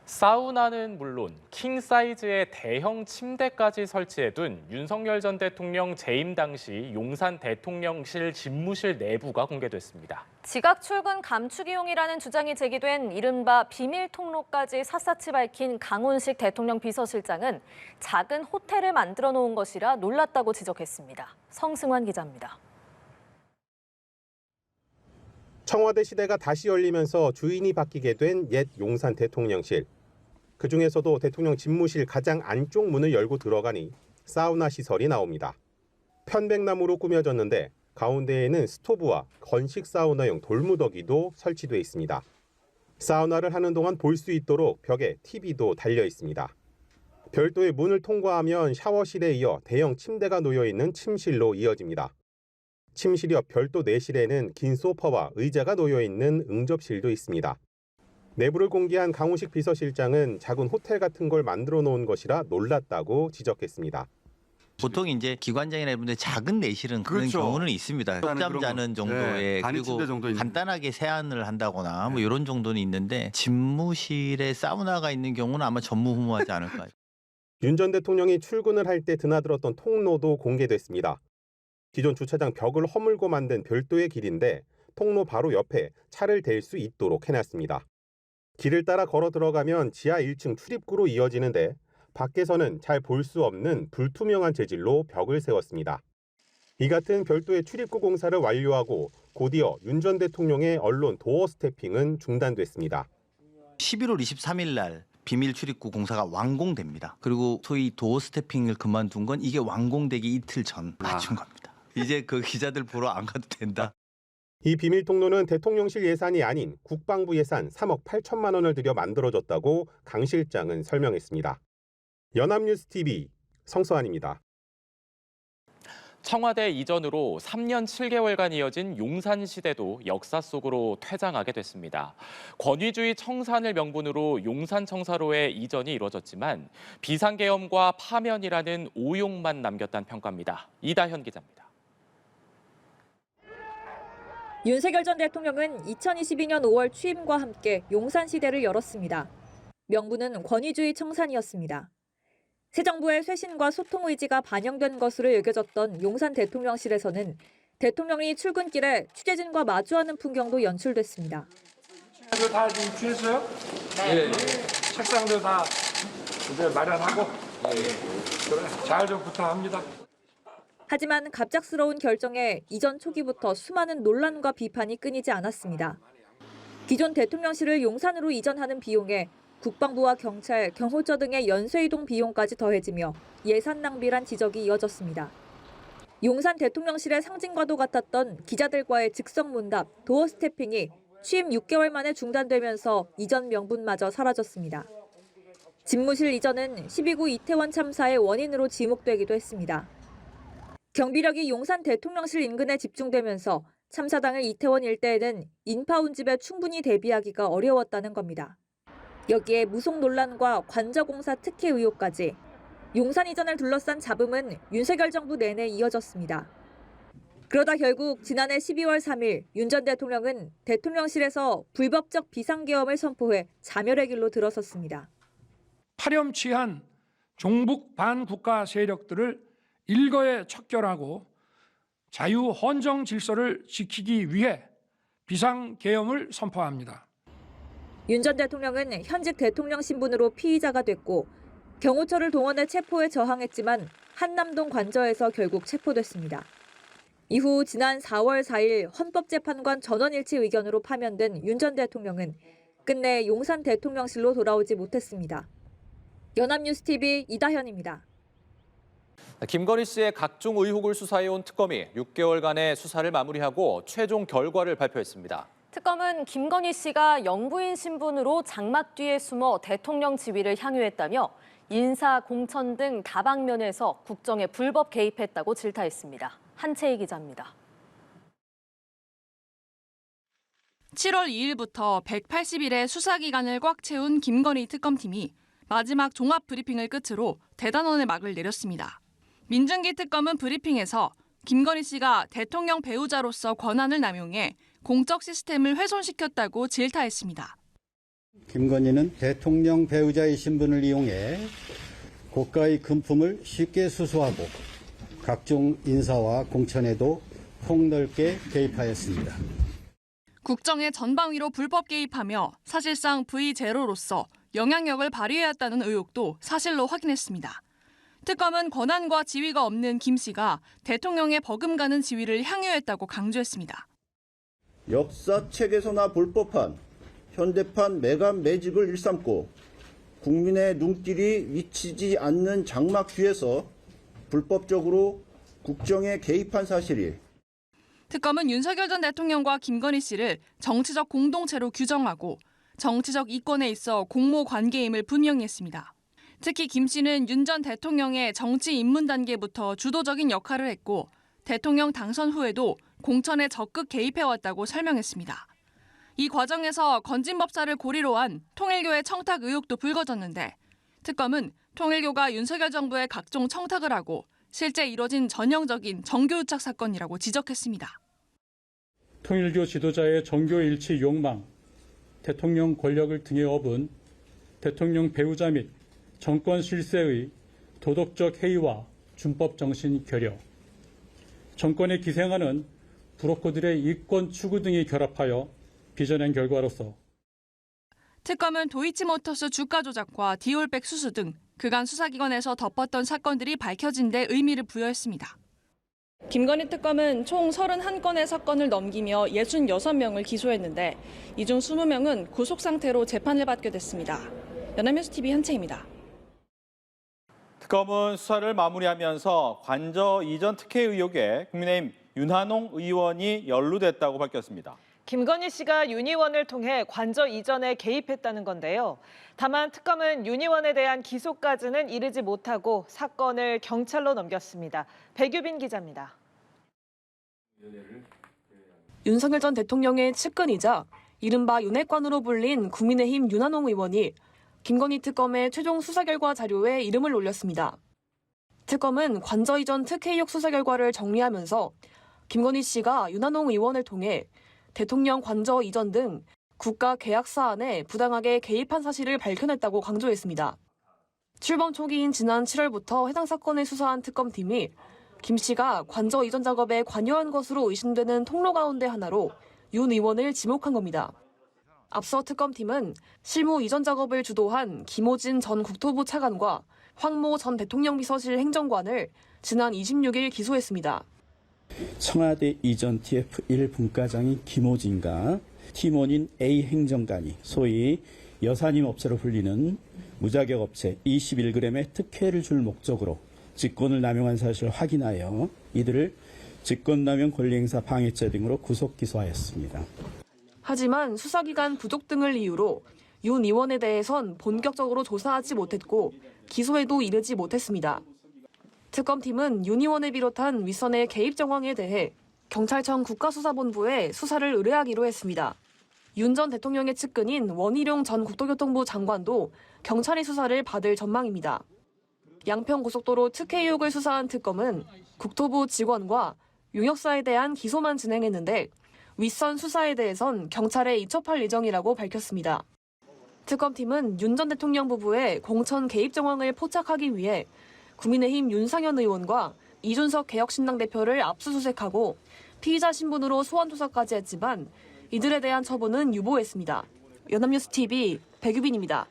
사우나는 물론 킹사이즈의 대형 침대까지 설치해둔 윤석열 전 대통령 재임 당시 용산 대통령실 집무실 내부가 공개됐습니다. 지각 출근 감축이용이라는 주장이 제기된 이른바 비밀 통로까지 샅샅이 밝힌 강훈식 대통령 비서실장은 작은 호텔을 만들어 놓은 것이라 놀랐다고 지적했습니다. 성승환 기자입니다. 청와대 시대가 다시 열리면서 주인이 바뀌게 된 옛 용산 대통령실. 그중에서도 대통령 집무실 가장 안쪽 문을 열고 들어가니 사우나 시설이 나옵니다. 편백나무로 꾸며졌는데 가운데에는 스토브와 건식 사우나용 돌무더기도 설치돼 있습니다. 사우나를 하는 동안 볼 수 있도록 벽에 TV도 달려 있습니다. 별도의 문을 통과하면 샤워실에 이어 대형 침대가 놓여 있는 침실로 이어집니다. 침실 옆 별도 내실에는 긴 소파와 의자가 놓여 있는 응접실도 있습니다. 내부를 공개한 강훈식 비서실장은 작은 호텔 같은 걸 만들어 놓은 것이라 놀랐다고 지적했습니다. 보통 이제 기관장이나 이런 데 작은 내실은 그런 그렇죠. 경우는 있습니다. 쪽잠 자는 정도의 그리고 간단하게 세안을 한다거나 뭐 이런 정도는 있는데 집무실에 사우나가 있는 경우는 아마 전무후무하지 않을까요? 윤 전 대통령이 출근을 할 때 드나들었던 통로도 공개됐습니다. 기존 주차장 벽을 허물고 만든 별도의 길인데 통로 바로 옆에 차를 댈 수 있도록 해놨습니다. 길을 따라 걸어 들어가면 지하 1층 출입구로 이어지는데 밖에서는 잘 볼 수 없는 불투명한 재질로 벽을 세웠습니다. 이 같은 별도의 출입구 공사를 완료하고 곧이어 윤 전 대통령의 언론 도어 스태핑은 중단됐습니다. 11월 23일 날 비밀 출입구 공사가 완공됩니다. 그리고 소위 도어 스태핑을 그만둔 건 이게 완공되기 이틀 전 맞춘 겁니다. 이제 그 기자들 보러 안 가도 된다. 이 비밀 통로는 대통령실 예산이 아닌 국방부 예산 3억 8천만 원을 들여 만들어졌다고 강 실장은 설명했습니다. 연합뉴스TV 성서환입니다. 청와대 이전으로 3년 7개월간 이어진 용산시대도 역사 속으로 퇴장하게 됐습니다. 권위주의 청산을 명분으로 용산청사로의 이전이 이루어졌지만 비상계엄과 파면이라는 오용만 남겼다는 평가입니다. 이다현 기자입니다. 윤석열 전 대통령은 2022년 5월 취임과 함께 용산시대를 열었습니다. 명분은 권위주의 청산이었습니다. 새 정부의 쇄신과 소통 의지가 반영된 것으로 여겨졌던 용산 대통령실에서는 대통령이 출근길에 취재진과 마주하는 풍경도 연출됐습니다. 다 지금 취했어요? 네. 책상도 다 이제 마련하고 잘 좀 부탁합니다. 하지만 갑작스러운 결정에 이전 초기부터 수많은 논란과 비판이 끊이지 않았습니다. 기존 대통령실을 용산으로 이전하는 비용에 국방부와 경찰, 경호처 등의 연쇄이동 비용까지 더해지며 예산 낭비란 지적이 이어졌습니다. 용산 대통령실의 상징과도 같았던 기자들과의 즉석 문답, 도어 스태핑이 취임 6개월 만에 중단되면서 이전 명분마저 사라졌습니다. 집무실 이전은 12구 이태원 참사의 원인으로 지목되기도 했습니다. 경비력이 용산 대통령실 인근에 집중되면서 참사 당일 이태원 일대에는 인파 운집에 충분히 대비하기가 어려웠다는 겁니다. 여기에 무속 논란과 관저공사 특혜 의혹까지 용산 이전을 둘러싼 잡음은 윤석열 정부 내내 이어졌습니다. 그러다 결국 지난해 12월 3일 윤 전 대통령은 대통령실에서 불법적 비상계엄을 선포해 자멸의 길로 들어섰습니다. 파렴치한 종북 반국가 세력들을 일거에 척결하고 자유헌정 질서를 지키기 위해 비상계엄을 선포합니다. 윤 전 대통령은 현직 대통령 신분으로 피의자가 됐고 경호처를 동원해 체포에 저항했지만 한남동 관저에서 결국 체포됐습니다. 이후 지난 4월 4일 헌법재판관 전원일치 의견으로 파면된 윤 전 대통령은 끝내 용산 대통령실로 돌아오지 못했습니다. 연합뉴스TV 이다현입니다. 김건희 씨의 각종 의혹을 수사해온 특검이 6개월간의 수사를 마무리하고 최종 결과를 발표했습니다. 특검은 김건희 씨가 영부인 신분으로 장막 뒤에 숨어 대통령 지위를 향유했다며 인사, 공천 등 다방면에서 국정에 불법 개입했다고 질타했습니다. 한채희 기자입니다. 7월 2일부터 180일의 수사기간을 꽉 채운 김건희 특검팀이 마지막 종합 브리핑을 끝으로 대단원의 막을 내렸습니다. 민중기 특검은 브리핑에서 김건희 씨가 대통령 배우자로서 권한을 남용해 공적 시스템을 훼손시켰다고 질타했습니다. 김건희는 대통령 배우자의 신분을 이용해 고가의 금품을 쉽게 수수하고 각종 인사와 공천에도 폭넓게 개입하였습니다. 국정의 전방위로 불법 개입하며 사실상 V0로서 영향력을 발휘해왔다는 의혹도 사실로 확인했습니다. 특검은 권한과 지위가 없는 김 씨가 대통령의 버금가는 지위를 향유했다고 강조했습니다. 역사책에서나 볼 법한 현대판 매감 매직을 일삼고 국민의 눈길이 미치지 않는 장막 뒤에서 불법적으로 국정에 개입한 사실이 특검은 윤석열 전 대통령과 김건희 씨를 정치적 공동체로 규정하고 정치적 이권에 있어 공모 관계임을 분명히 했습니다. 특히 김 씨는 윤 전 대통령의 정치 입문 단계부터 주도적인 역할을 했고 대통령 당선 후에도 공천에 적극 개입해왔다고 설명했습니다. 이 과정에서 건진법사를 고리로 한 통일교의 청탁 의혹도 불거졌는데 특검은 통일교가 윤석열 정부의 각종 청탁을 하고 실제 이뤄진 전형적인 정교유착 사건이라고 지적했습니다. 통일교 지도자의 정교일치 욕망, 대통령 권력을 등에 업은 대통령 배우자 및 정권 실세의 도덕적 해이와 준법 정신 결여, 정권에 기생하는 브로커들의 이권 추구 등이 결합하여 빚어낸 결과로서 특검은 도이치모터스 주가 조작과 디올백 수수 등 그간 수사기관에서 덮었던 사건들이 밝혀진 데 의미를 부여했습니다. 김건희 특검은 총 31건의 사건을 넘기며 66명을 기소했는데 이 중 20명은 구속 상태로 재판을 받게 됐습니다. 연합뉴스TV 현채입니다. 특검은 수사를 마무리하면서 관저 이전 특혜 의혹에 국민의힘 윤한홍 의원이 연루됐다고 밝혔습니다. 김건희 씨가 윤 의원을 통해 관저 이전에 개입했다는 건데요. 다만 특검은 윤 의원에 대한 기소까지는 이르지 못하고 사건을 경찰로 넘겼습니다. 백유빈 기자입니다. 윤석열 전 대통령의 측근이자 이른바 윤핵관으로 불린 국민의힘 윤한홍 의원이 김건희 특검의 최종 수사 결과 자료에 이름을 올렸습니다. 특검은 관저 이전 특혜 의혹 수사 결과를 정리하면서 김건희 씨가 윤한홍 의원을 통해 대통령 관저 이전 등 국가 계약 사안에 부당하게 개입한 사실을 밝혀냈다고 강조했습니다. 출범 초기인 지난 7월부터 해당 사건을 수사한 특검팀이 김 씨가 관저 이전 작업에 관여한 것으로 의심되는 통로 가운데 하나로 윤 의원을 지목한 겁니다. 앞서 특검팀은 실무 이전 작업을 주도한 김호진 전 국토부 차관과 황모 전 대통령 비서실 행정관을 지난 26일 기소했습니다. 청와대 이전 TF1 분과장인 김호진과 팀원인 A 행정관이 소위 여사님 업체로 불리는 무자격 업체 21g의 특혜를 줄 목적으로 직권을 남용한 사실을 확인하여 이들을 직권남용 권리행사 방해죄 등으로 구속 기소하였습니다. 하지만 수사기관 부족 등을 이유로 윤 의원에 대해선 본격적으로 조사하지 못했고 기소에도 이르지 못했습니다. 특검팀은 윤 의원을 비롯한 윗선의 개입 정황에 대해 경찰청 국가수사본부에 수사를 의뢰하기로 했습니다. 윤 전 대통령의 측근인 원희룡 전 국토교통부 장관도 경찰의 수사를 받을 전망입니다. 양평고속도로 특혜 의혹을 수사한 특검은 국토부 직원과 용역사에 대한 기소만 진행했는데 윗선 수사에 대해선 경찰에 이첩할 예정이라고 밝혔습니다. 특검팀은 윤 전 대통령 부부의 공천 개입 정황을 포착하기 위해 국민의힘 윤상현 의원과 이준석 개혁신당 대표를 압수수색하고 피의자 신분으로 소환 조사까지 했지만 이들에 대한 처분은 유보했습니다. 연합뉴스TV 백유빈입니다.